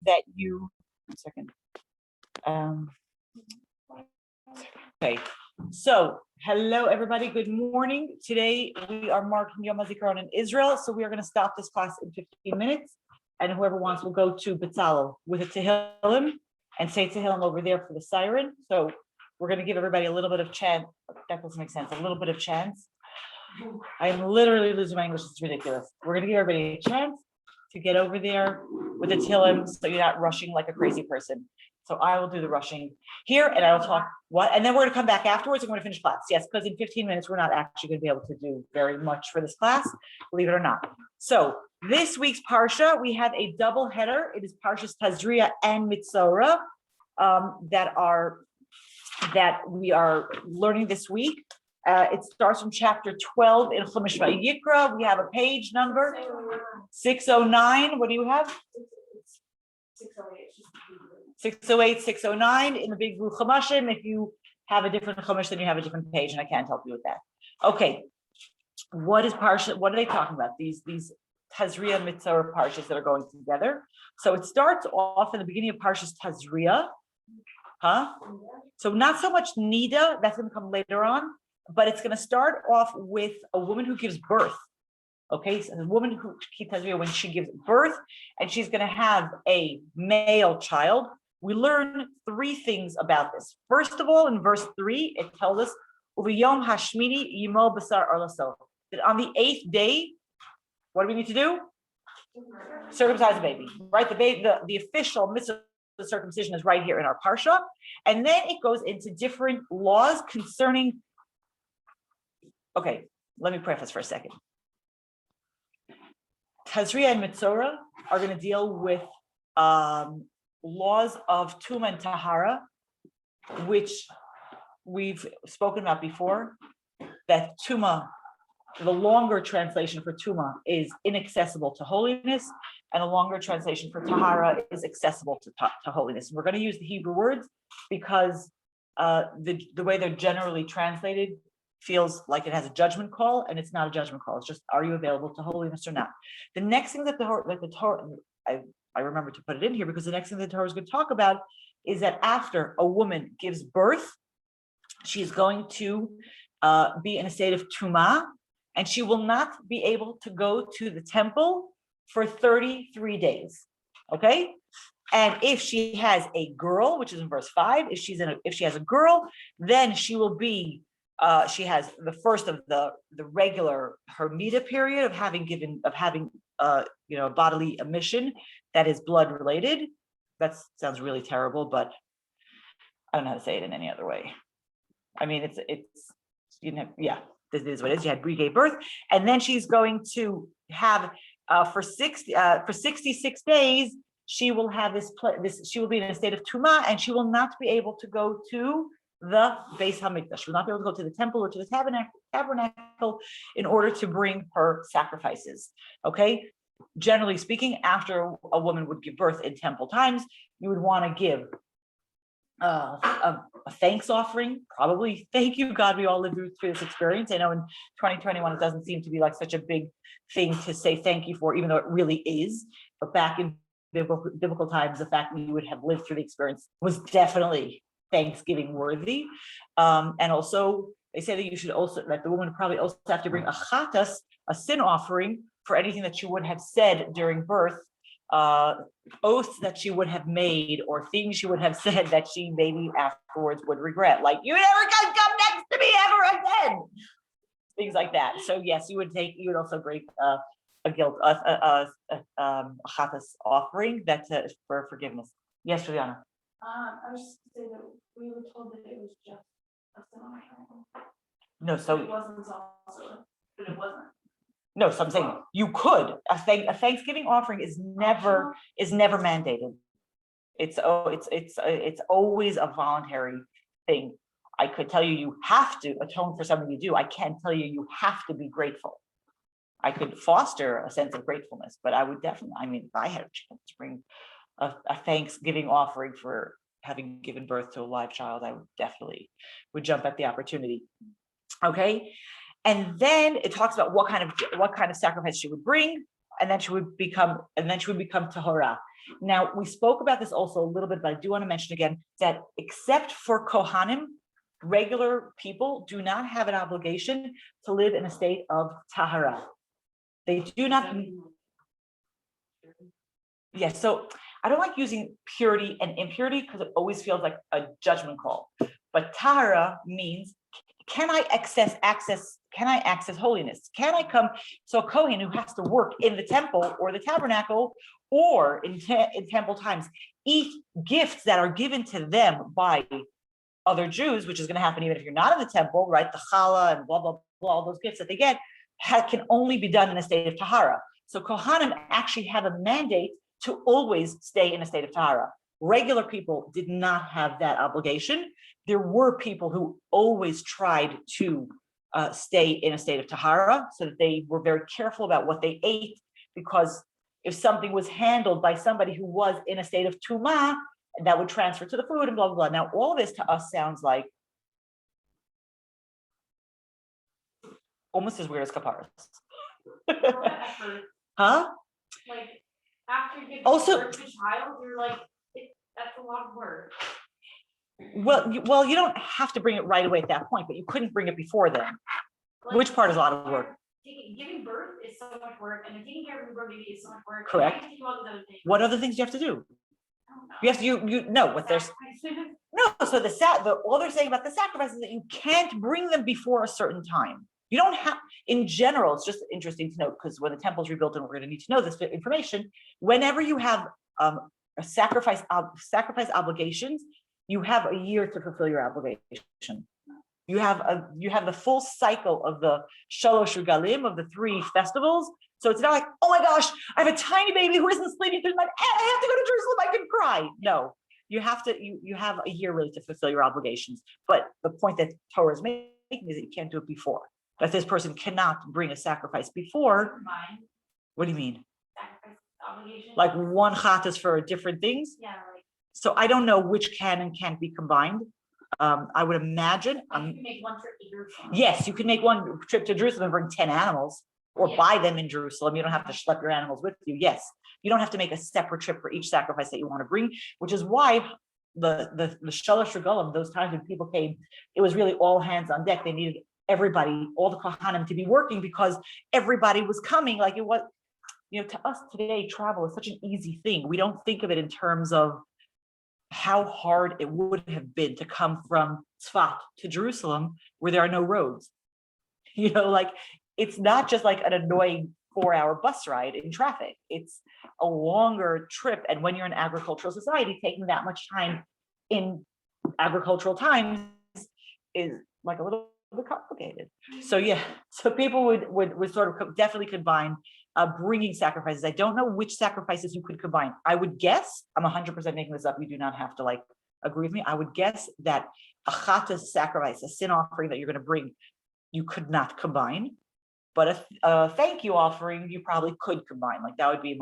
that you, 1 second. Okay, so hello everybody, good morning. Today we are marking Yom HaZikaron in Israel, so we are going to stop this class in 15 minutes, and whoever wants will go to Betzalel with a Tehillim and say Tehillim over there for the siren. So we're going to give everybody a little bit of chance. That doesn't make sense. A little bit of chance. I am literally losing my English. It's ridiculous. We're going to give everybody a chance to get over there with the Tehillim so you're not rushing like a crazy person. So I will do the rushing here and I will talk and then we're going to come back afterwards and we're going to finish class. Yes, because in 15 minutes, we're not actually going to be able to do very much for this class, believe it or not. So this week's Parsha, we have a double header. It is Parsha's Tazria and Metzora that we are learning this week. It starts from chapter 12 in Chumash Vayikra. We have a page number 609. What do you have? 608, 609 in the big blue Chumashim. If you have a different Chumash, then you have a different page, and I can't help you with that. Okay, what is Parsha? What are they talking about? These Tazria Metzora Parshas that are going together. So it starts off in the beginning of Parsha's Tazria, So not so much Nida, that's going to come later on, but it's going to start off with a woman who gives birth. Okay, so the woman who Tazria, when she gives birth, and she's going to have a male child. We learn three things about this. First of all, in verse 3, it tells us Uviyom Hashmini Yimol Basar Arlaso, that on the 8th day, what do we need to do? Circumcise the baby, right? The baby, the official mitzvah of circumcision is right here in our parsha, and then it goes into different laws concerning. Okay, let me preface for a second. Tazria and Metzora are going to deal with laws of Tuma and Tahara, which we've spoken about before, that Tuma, the longer translation for Tuma is inaccessible to holiness, and a longer translation for Tahara is accessible to holiness. And we're going to use the Hebrew words because the way they're generally translated feels like it has a judgment call, and it's not a judgment call. It's just, are you available to holiness or not? The next thing that the Torah, I remember to put it in here because the next thing the Torah is going to talk about is that after a woman gives birth, she's going to be in a state of Tuma, and she will not be able to go to the temple for 33 days. Okay? And if she has a girl, which is in verse 5, if she has a girl, then she will be she has the first of the regular her Mida period of having bodily emission that is blood related. That sounds really terrible, but I don't know how to say it in any other way. I mean, it's this is what it is. She had gave birth, and then she's going to have for 66 days she will have this. She will be in a state of Tuma, and she will not be able to go to the Beis Hamikdash. She will not be able to go to the temple or to the tabernacle in order to bring her sacrifices. Okay. Generally speaking, after a woman would give birth in temple times, you would want to give a thanks offering. Probably, thank you, God. We all lived through this experience. I know in 2021 it doesn't seem to be like such a big thing to say thank you for, even though it really is. But back in biblical times, the fact that you would have lived through the experience was definitely Thanksgiving worthy. And also they say that the woman would probably also have to bring a chatas, a sin offering, for anything that she would have said during birth, oaths that she would have made, or things she would have said that she maybe afterwards would regret, like, you never can come next to me ever again, things like that. So yes, you would also bring a chatas offering that's for forgiveness. Yes, Juliana. I was just saying that we were told that it was just a sin offering. No, so it wasn't also, but it wasn't. No, so I'm saying you could. A Thanksgiving offering is never mandated. It's always a voluntary thing. I could tell you have to atone for something you do. I can't tell you have to be grateful. I could foster a sense of gratefulness, but I would definitely. I mean, if I had a chance to bring a Thanksgiving offering for having given birth to a live child, I would jump at the opportunity. Okay. And then it talks about what kind of sacrifice she would bring. and then she would become tahora. Now, we spoke about this also a little bit, but I do want to mention again that except for Kohanim, regular people do not have an obligation to live in a state of tahara. They do not. Yes, so I don't like using purity and impurity because it always feels like a judgment call. But tahara means, can I access holiness? Can I come? So a Kohen who has to work in the temple or the tabernacle or in temple times, eat gifts that are given to them by other Jews, which is going to happen even if you're not in the temple, right? The challah and blah, blah, blah, all those gifts that they get can only be done in a state of tahara. So Kohanim actually have a mandate to always stay in a state of tahara. Regular people did not have that obligation. There were people who always tried to stay in a state of tahara, so that they were very careful about what they ate, because if something was handled by somebody who was in a state of Tuma, that would transfer to the food and blah, blah, blah. Now, all this to us sounds like almost as weird as kaparas. Huh? Like, after you give Also, birth to a child, you're like, that's a lot of work. Well, you don't have to bring it right away at that point, but you couldn't bring it before then. Like, Which part is a lot of work? Giving birth is so much work, and then taking care of your baby is so much work. Correct. And you think about those other things. What other things do you have to do? I don't know. You have to, you know what there's, no, so all they're saying about the sacrifice is that you can't bring them before a certain time. You don't have, in general, it's just interesting to note, because when the temple's rebuilt, and we're going to need to know this information, whenever you have a sacrifice obligations, you have a year to fulfill your obligation. You have the full cycle of the Shalosh Regalim, of the 3 festivals. So it's not like, oh my gosh, I have a tiny baby who isn't sleeping through the night, and I have to go to Jerusalem, I can cry. No, you have a year really to fulfill your obligations. But the point that Torah is making is that you can't do it before. That this person cannot bring a sacrifice before. What do you mean? Sacrifice obligation. Like one chattas for different things? Yeah, like. So I don't know which can and can't be combined. I would imagine. You can make one trip to Jerusalem. Yes, you can make one trip to Jerusalem and bring 10 animals, or buy them in Jerusalem. You don't have to schlep your animals with you. Yes, you don't have to make a separate trip for each sacrifice that you want to bring, which is why the Shalosh Regalim, those times when people came, it was really all hands on deck. They needed everybody, all the Kohanim, to be working because everybody was coming. Like it was, to us today, travel is such an easy thing. We don't think of it in terms of how hard it would have been to come from Tzfat to Jerusalem where there are no roads. Like it's not just like an annoying 4-hour bus ride in traffic. It's a longer trip. And when you're in agricultural society, taking that much time in agricultural times is like a little bit complicated. So so people would sort of definitely combine bringing sacrifices. I don't know which sacrifices you could combine. I would guess, I'm 100% making this up, you do not have to agree with me. I would guess that a chattas sacrifice, a sin offering that you're going to bring, you could not combine, but a thank you offering you probably could combine. Like that would be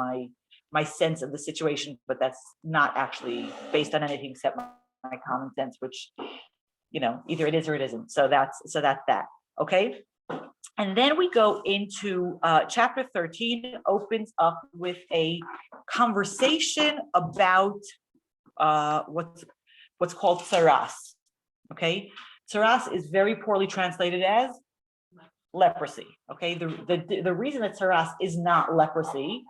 my sense of the situation, but that's not actually based on anything except my common sense, which either it is or it isn't. So that's that. Okay. And then we go into chapter 13, opens up with a conversation about what's called tsaras. Okay, tsaras is very poorly translated as leprosy. Okay, the reason that tsaras is not leprosy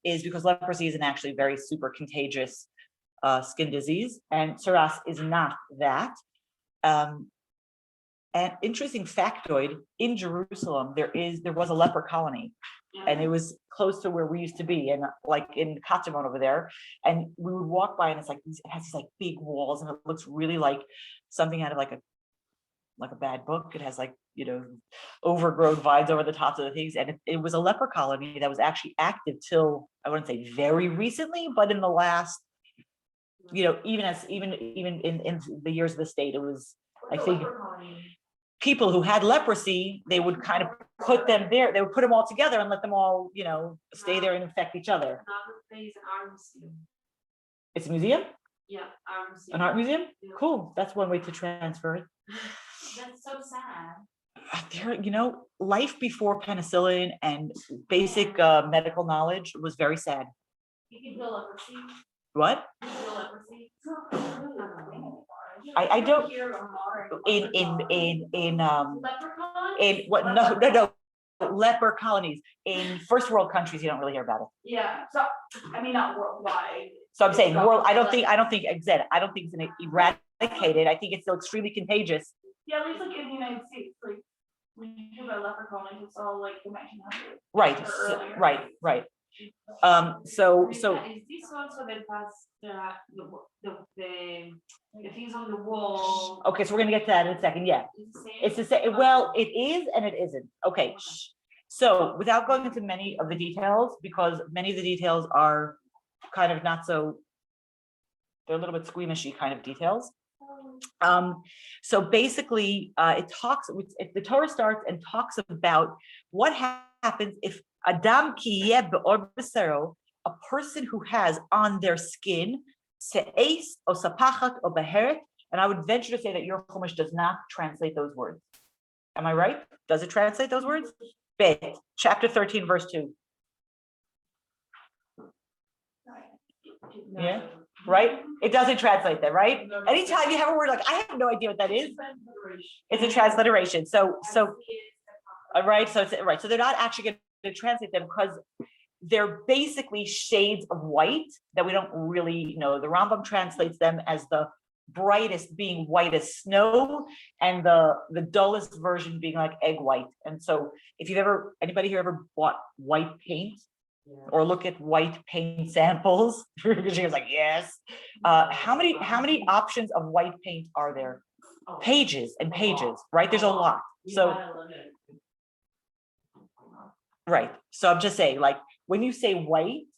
is because leprosy is an actually very super contagious skin disease, and tsaras is not that. And interesting factoid, in Jerusalem, there was a leper colony, and it was close to where we used to be, and like in Katamon over there. And we would walk by, and it has these like big walls, and it looks really like something out of like a bad book. It has overgrown vines over the tops of the things, and it was a leper colony that was actually active till, I wouldn't say very recently, but in the last, even in the years of the state, it was, I think, people who had leprosy, they would kind of put them there. They would put them all together and let them all, stay there and infect each other. It's a museum? Yeah, an art museum? Yeah. Cool. That's one way to transfer it. That's so sad. life before penicillin and basic medical knowledge was very sad. You can heal leprosy. What? You can heal leprosy. I don't Leprechaun? in what no leper colonies in first world countries you don't really hear about it. Yeah, so, I mean, not worldwide. So I'm saying It's world, got, I don't think exactly. I don't think it's eradicated. I think it's still extremely contagious. Yeah, at least like in the United States, like, when you hear about leprechaun, it's all like the 1900s. Right, or earlier. right. So Is this also the past the things on the wall? okay, so we're gonna get to that in a second. Yeah, Is the same? it's the same. Well, it is and it isn't. Okay, so without going into many of the details, because many of the details are kind of not so, they're a little bit squeamishy kind of details. So basically, the Torah starts and talks about what happens if Adam kiyeh be'or b'saro, a person who has on their skin se'es or sapachat or beheret, and I would venture to say that your Chumash does not translate those words. Am I right? Does it translate those words? Bet, chapter 13, verse 2. Yeah, right? It doesn't translate that, right? Anytime you have a word like, I have no idea what that is, it's a transliteration. So right, so it's right. So they're not actually going to translate them because they're basically shades of white that we don't really know. The Rambam translates them as the brightest being white as snow, and the dullest version being like egg white. And so if anybody here ever bought white paint? Or look at white paint samples. She was like, yes. How many options of white paint are there? Pages and pages, right? There's a lot. So, right. So I'm just saying, like, when you say white,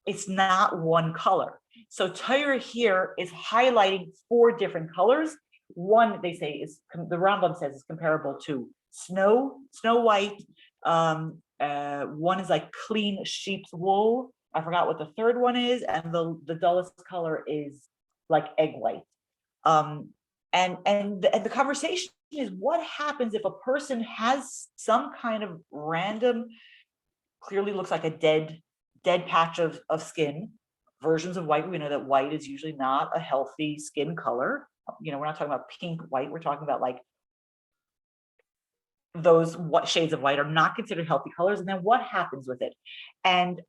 it's not one color. So Torah here is highlighting 4 different colors. One, they say, is the Rambam says is comparable to snow white. One is like clean sheep's wool. I forgot what the third one is, and the dullest color is like egg white. And the conversation is what happens if a person has some kind of random, clearly looks like a dead patch of skin. Versions of white, we know that white is usually not a healthy skin color. We're not talking about pink white. We're talking about like those shades of white are not considered healthy colors, and then what happens with it? And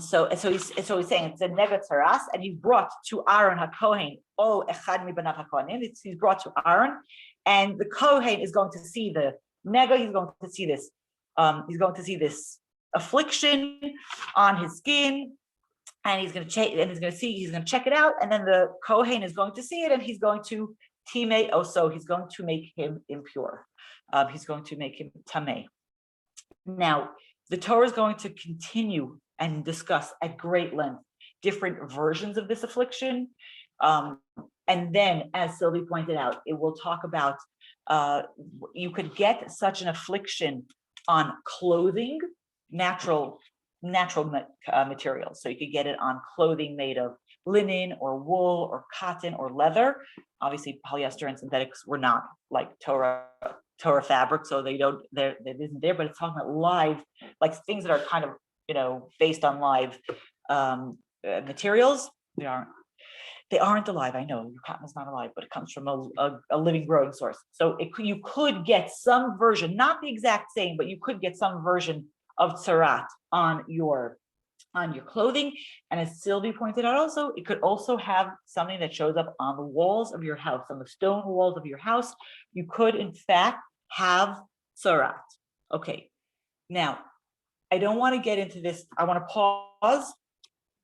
so he's saying it's a negatzaras, and he's brought to Aaron HaKohen, echad mibanav HaKohanim. He's brought to Aaron, and the Kohen is going to see the nega. He's going to see this. He's going to see this affliction on his skin, and he's going to check. And he's going to check it out, and then the Kohen is going to see it, and he's going to time also. He's going to make him impure. He's going to make him tameh. Now, the Torah is going to continue and discuss at great length different versions of this affliction. And then, as Sylvie pointed out, it will talk about you could get such an affliction on clothing, natural materials. So you could get it on clothing made of linen or wool or cotton or leather. Obviously, polyester and synthetics were not like Torah fabric, so it isn't there, but it's talking about live, like things that are kind of based on live materials. They aren't alive. I know your cotton is not alive, but it comes from a living, growing source. So you could get some version, not the exact same, but you could get some version of tzarat on your clothing. And as Sylvie pointed out also, it could also have something that shows up on the walls of your house, on the stone walls of your house. You could, in fact, have tzarat. Okay. Now, I don't want to get into this. I want to pause.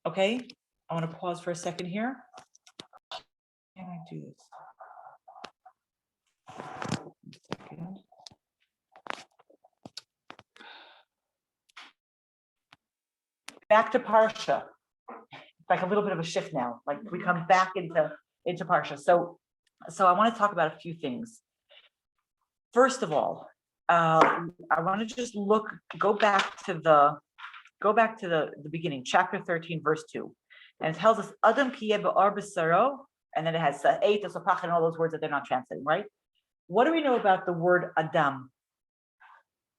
Okay. I want to pause for a second here. Can I do this? Second. Back to Parsha. It's like a little bit of a shift now. Like we come back into Parsha. So I want to talk about a few things. First of all, I want to just go back to the beginning, chapter 13, verse 2. And it tells us Adam kiyeh be'or b'saro, and then it has eight, and all those words that they're not translating, right? What do we know about the word Adam,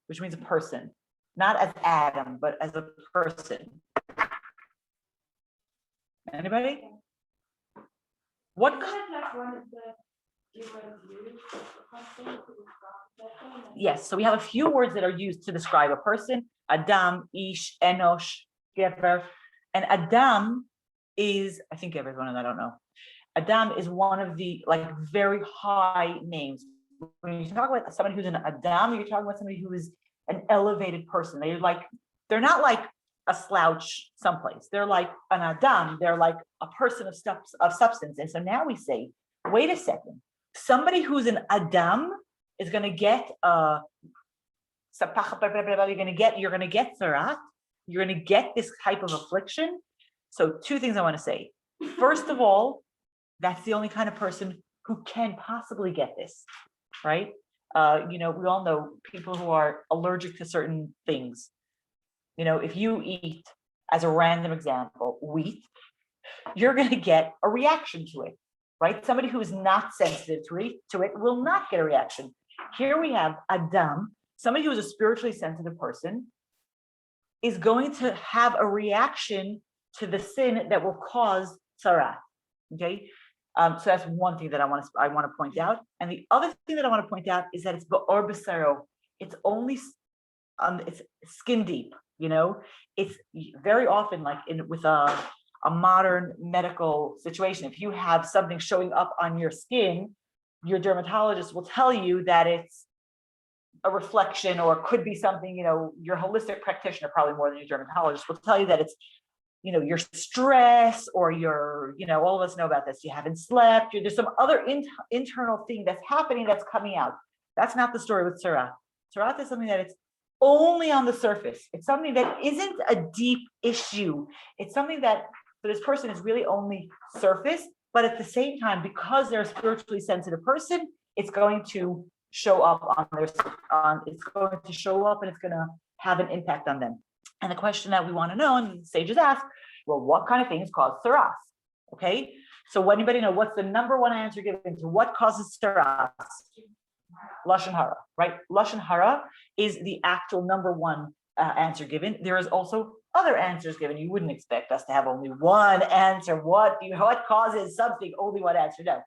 which means a person, not as Adam, but as a person? Anybody? What? Isn't it like one of the different views of the person who describes that thing? Yes, so we have a few words that are used to describe a person: Adam, Ish, Enosh, Gever. And Adam is, I think everyone, I don't know. Adam is one of the like very high names. When you talk about someone who's an Adam, you're talking about somebody who is an elevated person. They're not like a slouch someplace. They're like an Adam. They're like a person of substance. And so now we say, wait a second, somebody who's an Adam is going to get you're going to get tzara. You're going to get this type of affliction. So two things I want to say. First of all, that's the only kind of person who can possibly get this, right? We all know people who are allergic to certain things. If you eat, as a random example, wheat, you're going to get a reaction to it, right? Somebody who is not sensitive to it will not get a reaction. Here we have Adam, somebody who is a spiritually sensitive person, is going to have a reaction to the sin that will cause tzara. Okay, so that's one thing that I want to point out. And the other thing that I want to point out is that it's ba'or b'saro. It's only it's skin deep. It's very often like with a modern medical situation. If you have something showing up on your skin, your dermatologist will tell you that it's a reflection, or could be something, your holistic practitioner, probably more than your dermatologist, will tell you that it's, your stress, or your, all of us know about this. You haven't slept. There's some other internal thing that's happening that's coming out. That's not the story with tzara. Tzara is something that it's only on the surface. It's something that isn't a deep issue. It's something that for this person is really only surface, but at the same time, because they're a spiritually sensitive person, it's going to show up it's going to show up, and it's going to have an impact on them. And the question that we want to know, and the sages ask, well, what kind of things cause tsaras? Okay, so anybody know what's the number one answer given to what causes tsaras? Lashon hara, right? Lashon hara is the actual number one answer given. There is also other answers given. You wouldn't expect us to have only one answer. What causes something? Only one answer. No.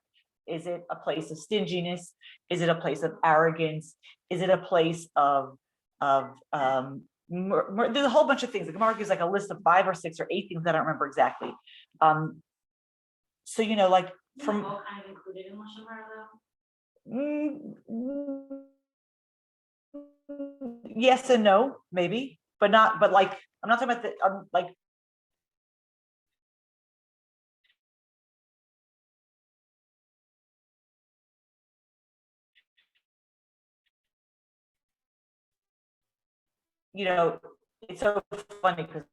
Is it a place of stinginess? Is it a place of arrogance? Is it a place of there's a whole bunch of things. The Gemara gives like a list of 5 or 6 or 8 things. I don't remember exactly. So like from all kind of included in Lashon Hara, though. Yes and no, maybe, but like I'm not talking about the like. It's so funny because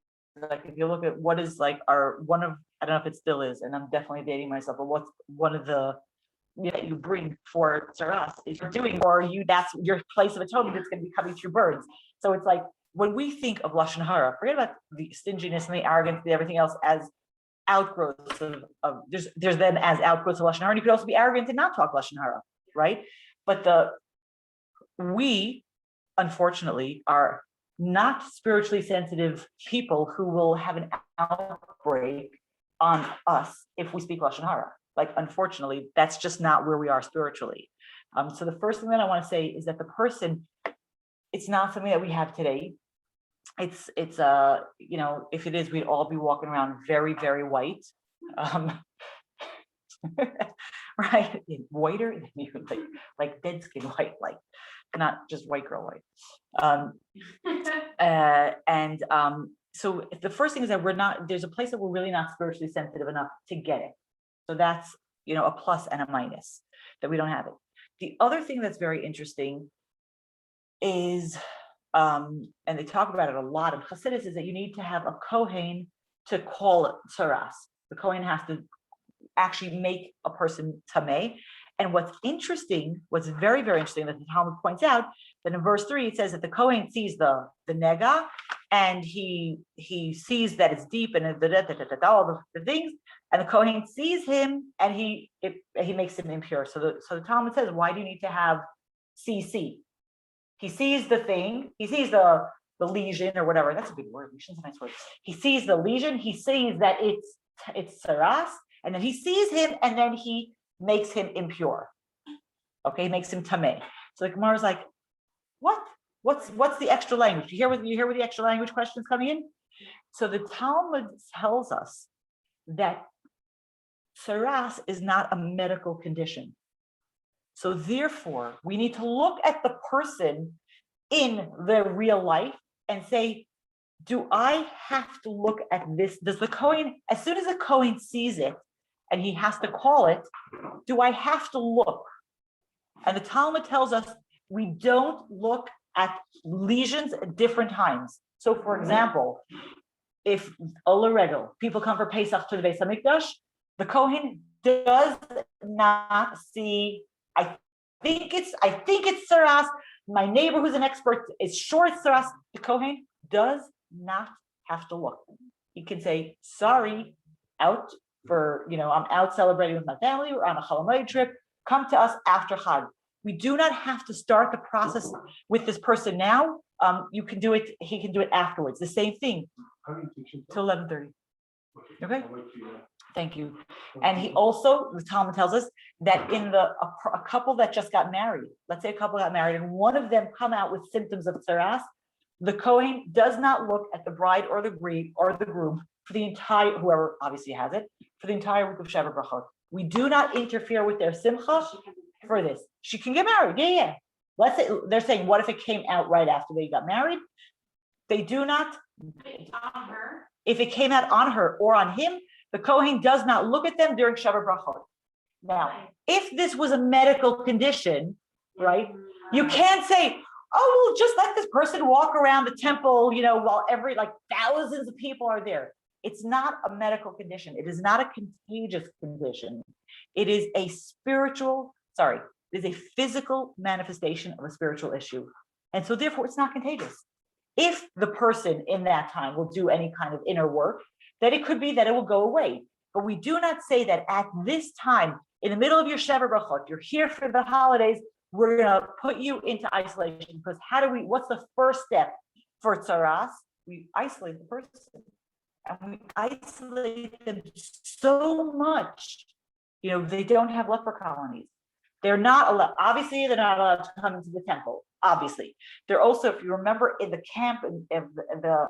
like if you look at what is like I don't know if it still is, and I'm definitely dating myself, but what's one of the you bring for tzaras is you're doing, or that's your place of atonement that's going to be coming through birds. So it's like when we think of lashon hara, forget about the stinginess and the arrogance and everything else as outgrowths of there's them as outgrowths of lashon hara. And you could also be arrogant and not talk lashon hara, right? But we unfortunately are not spiritually sensitive people who will have an outbreak on us if we speak lashon hara. Like, unfortunately, that's just not where we are spiritually. So the first thing that I want to say is that the person, it's not something that we have today. It's if it is, we'd all be walking around very, very white. Right? Whiter than you, like dead skin white, like not just white girl white. So the first thing is that there's a place that we're really not spiritually sensitive enough to get it. So that's, a plus and a minus that we don't have it. The other thing that's very interesting is, and they talk about it a lot in Chassidus, is that you need to have a Kohen to call it tzaras. The Kohen has to actually make a person tameh. And what's very, very interesting that the Talmud points out, that in verse 3, it says that the Kohen sees the nega, and he sees that it's deep and all the things, and the Kohen sees him and he makes him impure. So the Talmud says, why do you need to have CC? He sees the thing, he sees the lesion or whatever. That's a big word. Lesion's a nice word. He sees the lesion, he sees that it's saras, and then he sees him and then he makes him impure. Okay, he makes him tameh. So the Gemara is like, what? What's the extra language? You hear where the extra language question is coming in? So the Talmud tells us that saras is not a medical condition. So therefore, we need to look at the person in their real life and say, do I have to look at this? Does the Kohen, as soon as the Kohen sees it and he has to call it, do I have to look? And the Talmud tells us we don't look at lesions at different times. So for example, if Ola Regel, people come for Pesach to the Beis HaMikdash, the Kohen does not see, I think it's saras. My neighbor who's an expert is sure it's saras. The Kohen does not have to look. He can say, sorry, I'm out celebrating with my family, we're on a Chalamoid trip, come to us after Chag. We do not have to start the process with this person now. You can do it, he can do it afterwards. The same thing till 11:30. Okay. Thank you. And he also, the Talmud tells us that in a couple that just got married, let's say a couple got married and one of them come out with symptoms of saras, the Kohen does not look at the bride or the groom for the entire, whoever obviously has it, for the entire week of Sheva Brachot. We do not interfere with their simcha for this. She can get married. Yeah. Let's say they're saying, what if it came out right after they got married? They do not. On her. If it came out on her or on him, the Kohen does not look at them during Sheva Brachot. Now, if this was a medical condition, right, you can't say, oh, well, just let this person walk around the temple, while thousands of people are there. It's not a medical condition. It is not a contagious condition. It is a physical manifestation of a spiritual issue. And so therefore it's not contagious. If the person in that time will do any kind of inner work, then it could be that it will go away. But we do not say that at this time, in the middle of your Sheva Brachot, you're here for the holidays, we're gonna put you into isolation. Because what's the first step for tzaras? We isolate the person. And we isolate them so much, they don't have leper colonies. They're not allowed, obviously, they're not allowed to come into the temple, obviously. They're also, if you remember, in the camp, the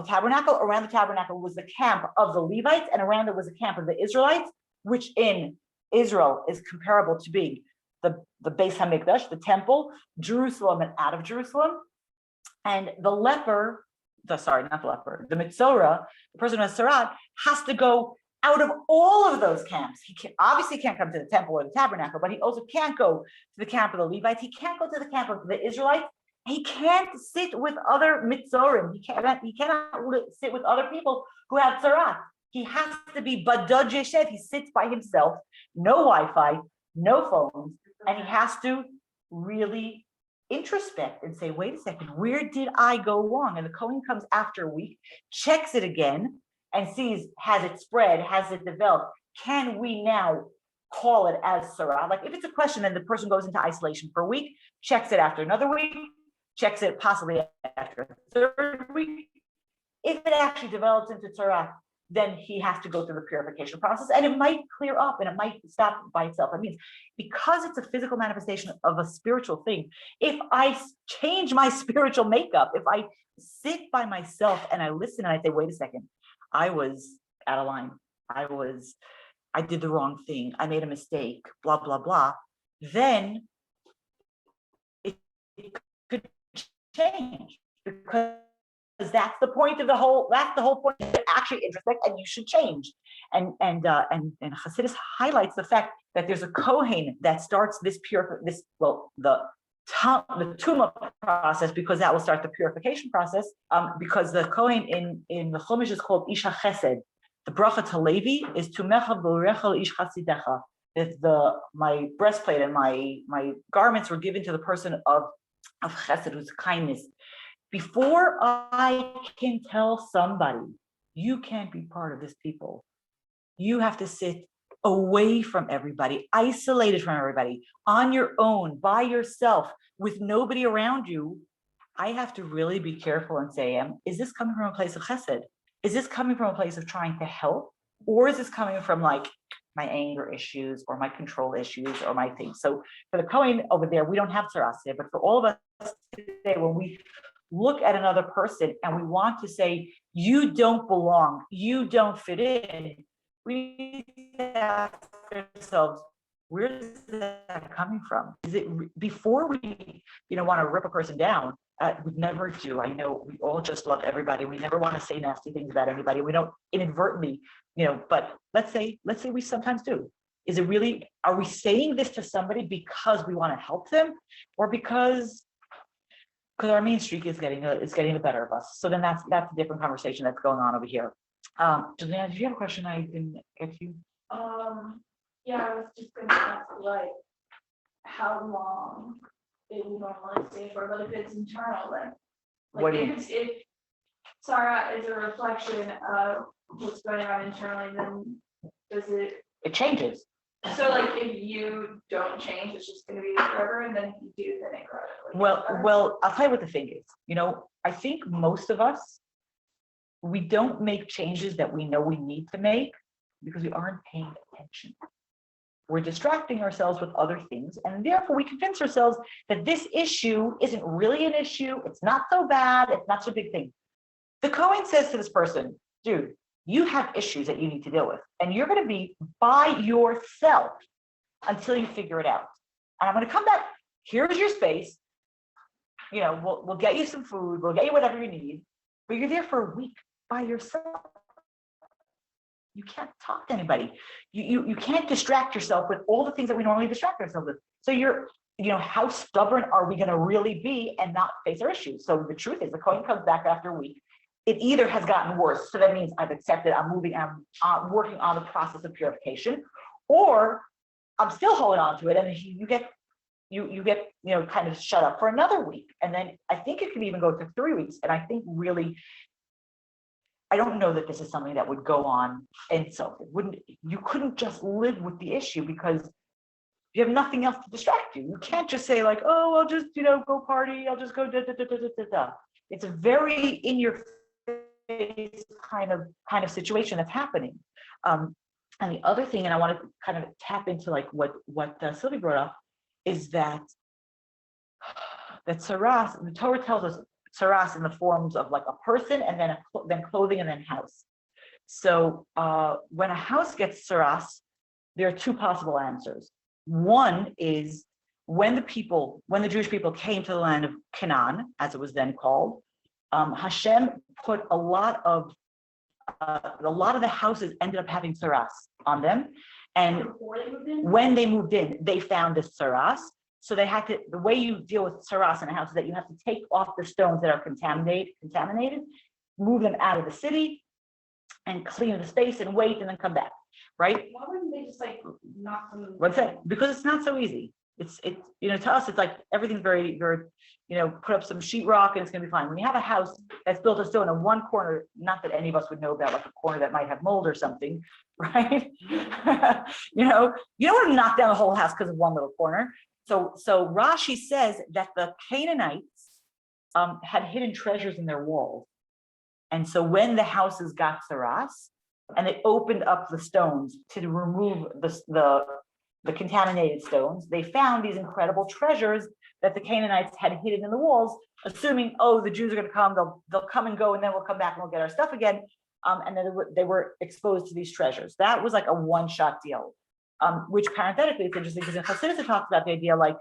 tabernacle, around the tabernacle was the camp of the Levites, and around it was the camp of the Israelites, which in Israel is comparable to being the Beis HaMikdash, the temple, Jerusalem and out of Jerusalem. And the Metzora, the person who has Sarat, has to go out of all of those camps. He obviously can't come to the temple or the tabernacle, but he also can't go to the camp of the Levites. He can't go to the camp of the Israelites. He can't sit with other Metzorim. He cannot sit with other people who have Sarat. He has to be Badod Yeshev. He sits by himself, no Wi-Fi, no phones, and he has to really introspect and say, wait a second, where did I go wrong? And the Kohen comes after a week, checks it again, and sees, has it spread, has it developed? Can we now call it as Sarah? Like if it's a question and the person goes into isolation for a week, checks it after another week, checks it possibly after a third week. If it actually develops into Sarah, then he has to go through the purification process and it might clear up and it might stop by itself. It means because it's a physical manifestation of a spiritual thing, if I change my spiritual makeup, if I sit by myself and I listen and I say, wait a second, I was out of line. I did the wrong thing. I made a mistake, blah, blah, blah. Then it could change because that's the point of the whole point. You actually introspect and you should change. And Chassidus highlights the fact that there's a Kohen that starts the Tuma process, because that will start the purification process, because the Kohen in the Chumash is called Isha Chesed. The bracha to Levi is Tumecha B'Urechel Ish Chasidecha. My breastplate and my garments were given to the person of Chesed, who's kindness, Before I can tell somebody, you can't be part of this people, you have to sit away from everybody, isolated from everybody, on your own, by yourself, with nobody around you. I have to really be careful and say, is this coming from a place of chesed? Is this coming from a place of trying to help? Or is this coming from like my anger issues or my control issues or my things? So for the Kohen over there, we don't have tzaras today, but for all of us today, when we look at another person and we want to say, you don't belong, you don't fit in, we need to ask ourselves, where is that coming from? Is it before we, want to rip a person down? We never do. I know we all just love everybody. We never want to say nasty things about anybody. We don't inadvertently, but let's say we sometimes do. Is it really, are we saying this to somebody because we want to help them, or because our mean streak is getting the better of us? So then that's a different conversation that's going on over here. Juliana, did you have a question I didn't get to? Yeah, I was just gonna ask, like, how long they normally stay for, but if it's internal, then, What like, do you if Sarah is a reflection of what's going on internally, then does it, It changes. so like, if you don't change, it's just gonna be forever, and then if you do, then it grows. Well, I'll tell you what the thing is. I think most of us, we don't make changes that we know we need to make because we aren't paying attention. We're distracting ourselves with other things, and therefore we convince ourselves that this issue isn't really an issue. It's not so bad. It's not so big thing. The Kohen says to this person, dude, you have issues that you need to deal with, and you're going to be by yourself until you figure it out. And I'm going to come back. Here's your space. We'll get you some food. We'll get you whatever you need, but you're there for a week by yourself. You can't talk to anybody. You can't distract yourself with all the things that we normally distract ourselves with. So how stubborn are we going to really be and not face our issues? So the truth is, the Kohen comes back after a week. It either has gotten worse, so that means I've accepted, I'm moving, I'm working on the process of purification, or I'm still holding on to it, and you get kind of shut up for another week, and then I think it could even go to 3 weeks. And I think really, I don't know that this is something that would go on, and so you couldn't just live with the issue because you have nothing else to distract you. You can't just say like, oh, I'll just go party, I'll just go da da da da da da. It's a very in your face kind of situation that's happening. And the other thing, and I want to kind of tap into like what Sylvie brought up, is that tzaras, the Torah tells us tzaras in the forms of like a person, and then clothing, and then house. So when a house gets tzaras, there are two possible answers. One is when the Jewish people came to the land of Canaan, as it was then called, Hashem put a lot of the houses ended up having tzaras on them, and when they moved in, they found this tzaras. So they had to. The way you deal with tzaras in a house is that you have to take off the stones that are contaminated, move them out of the city, and clean the space and wait, and then come back. Right? Why wouldn't they just like knock them? What's that? Because it's not so easy. It's to us it's like everything's very, very, put up some sheetrock and it's gonna be fine. When you have a house that's built of stone in one corner, not that any of us would know about, like a corner that might have mold or something, right? You don't want to knock down the whole house because of one little corner. So Rashi says that the Canaanites had hidden treasures in their walls, and so when the houses got tzaras and they opened up the stones to remove the contaminated stones, they found these incredible treasures that the Canaanites had hidden in the walls, assuming, oh, the Jews are going to come, they'll come and go, and then we'll come back and we'll get our stuff again. And then they were exposed to these treasures. That was like a one-shot deal, which parenthetically, it's interesting because in Chassidus it talks about the idea like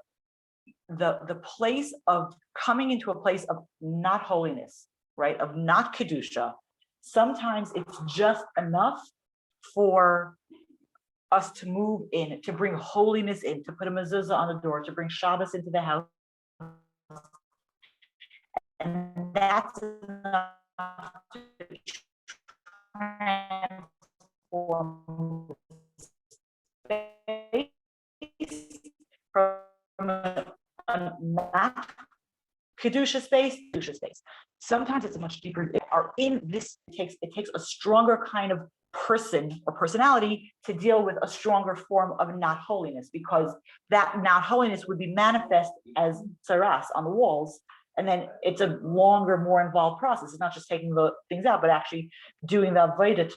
the place of coming into a place of not holiness, right, of not Kedusha. Sometimes it's just enough for us to move in, to bring holiness in, to put a mezuzah on the door, to bring Shabbos into the house. And that's enough to transform space from a not Kedusha space. sometimes it's a much deeper, are in this, it takes a stronger kind of person or personality to deal with a stronger form of not holiness, because that not holiness would be manifest as tsaras on the walls. And then it's a longer, more involved process. It's not just taking the things out, but actually doing the avodah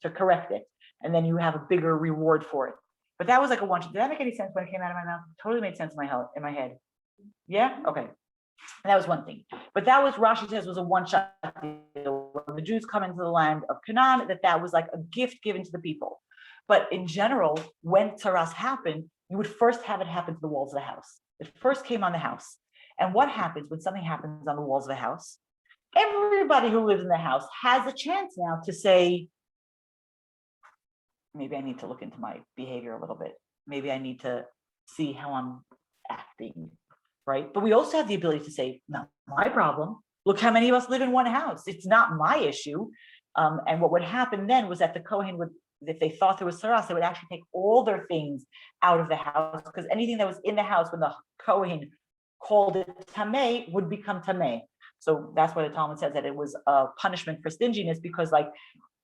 to correct it. And then you have a bigger reward for it. But that was like a one shot. Did that make any sense when it came out of my mouth? Totally made sense in my head. Yeah? Okay. And that was one thing. But that was, Rashi says, was a one-shot deal. When the Jews come into the land of Canaan, that was like a gift given to the people. But in general, when tsaras happened, you would first have it happen to the walls of the house. It first came on the house. And what happens when something happens on the walls of the house? Everybody who lives in the house has a chance now to say, maybe I need to look into my behavior a little bit. Maybe I need to see how I'm acting, right? But we also have the ability to say, not my problem. Look how many of us live in one house. It's not my issue. And what would happen then was that the Kohen would, if they thought there was tsaras, they would actually take all their things out of the house, because anything that was in the house when the Kohen called it tameh would become tameh. So that's why the Talmud says that it was a punishment for stinginess, because like,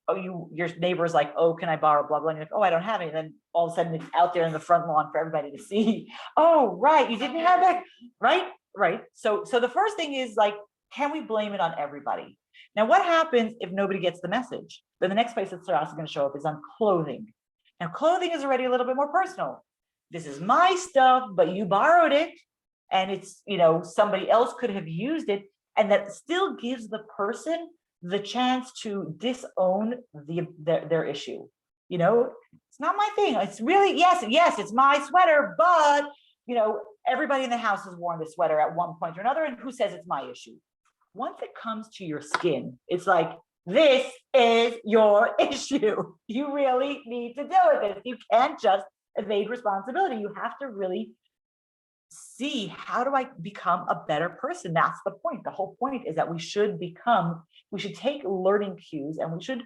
oh, your neighbor's like, oh, can I borrow blah blah? And you're like, oh, I don't have any. And then all of a sudden it's out there in the front lawn for everybody to see. Oh, right, you didn't have it, right? Right. So the first thing is like, can we blame it on everybody? Now, what happens if nobody gets the message? Then the next place that tsaras is going to show up is on clothing. Now, clothing is already a little bit more personal. This is my stuff, but you borrowed it, and it's, somebody else could have used it, and that still gives the person the chance to disown their issue. It's not my thing. It's really, yes, it's my sweater, but everybody in the house has worn this sweater at one point or another, and who says it's my issue? Once it comes to your skin, it's like, this is your issue. You really need to deal with it. You can't just evade responsibility. You have to really see, how do I become a better person? That's the point. The whole point is that we should take learning cues, and we should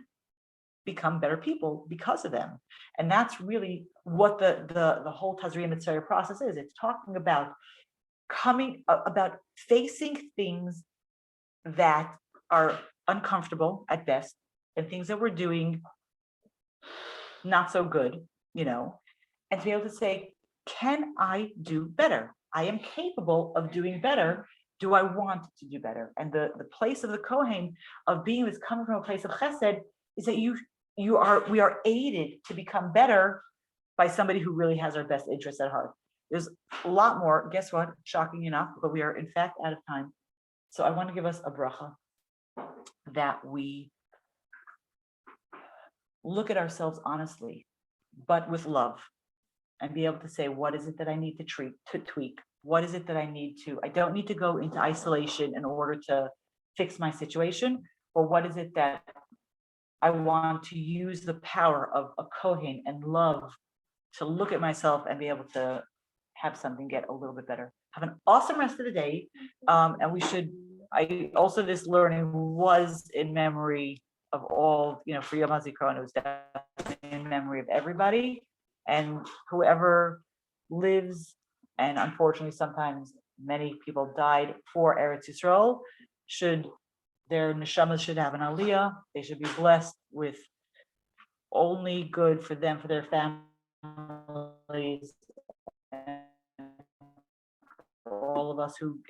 become better people because of them. And that's really what the whole Tazria Metzora process is. It's talking about about facing things that are uncomfortable at best, and things that we're doing not so good, and to be able to say, can I do better? I am capable of doing better. Do I want to do better? And the place of the Kohen, of being this, coming from a place of chesed, is that we are aided to become better by somebody who really has our best interests at heart. There's a lot more. Guess what? Shocking enough, but we are in fact out of time. So I want to give us a bracha that we look at ourselves honestly, but with love, and be able to say, what is it that I need to tweak? What is it that I don't need to go into isolation in order to fix my situation, or what is it that I want to use the power of a Kohen and love to look at myself and be able to have something get a little bit better. Have an awesome rest of the day. This learning was in memory of all, for Yom HaZikaron, it was definitely in memory of everybody, and whoever lives, and unfortunately sometimes many people died for Eretz Yisrael, their neshamas should have an aliyah. They should be blessed with only good for them, for their families, and for all of us who